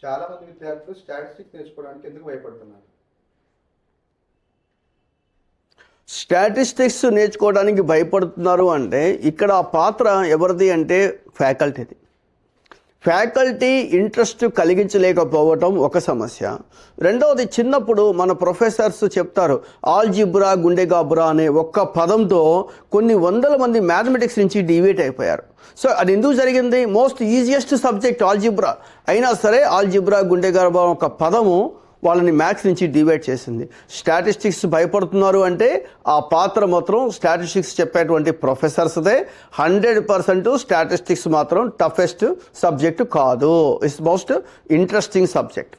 చాలా మంది విద్యార్థులు స్టాటిస్టిక్స్ నేర్చుకోవడానికి ఎందుకు భయపడుతున్నారు? స్టాటిస్టిక్స్ నేర్చుకోవడానికి భయపడుతున్నారు అంటే ఇక్కడ ఆ పాత్ర ఎవరిది అంటే ఫ్యాకల్టీది. ఫ్యాకల్టీ ఇంట్రెస్ట్ కలిగించలేకపోవటం ఒక సమస్య. రెండవది, చిన్నప్పుడు మన ప్రొఫెసర్స్ చెప్తారు ఆల్జిబ్రా గుండెగాబురా అనే ఒక్క పదంతో కొన్ని వందల మంది మ్యాథమెటిక్స్ నుంచి డివియేట్ అయిపోయారు. సో అది ఎందుకు జరిగింది? మోస్ట్ ఈజియెస్ట్ సబ్జెక్ట్ ఆల్జిబ్రా అయినా సరే ఆల్జిబ్రా గుండెగాబురా ఒక పదము వాళ్ళని మ్యాథ్స్ నుంచి డివైడ్ చేసింది. స్టాటిస్టిక్స్ భయపడుతున్నారు అంటే ఆ పాత్ర మాత్రం స్టాటిస్టిక్స్ చెప్పేటువంటి ప్రొఫెసర్స్దే. 100% స్టాటిస్టిక్స్ మాత్రం టఫెస్ట్ సబ్జెక్టు కాదు. It's most interesting subject.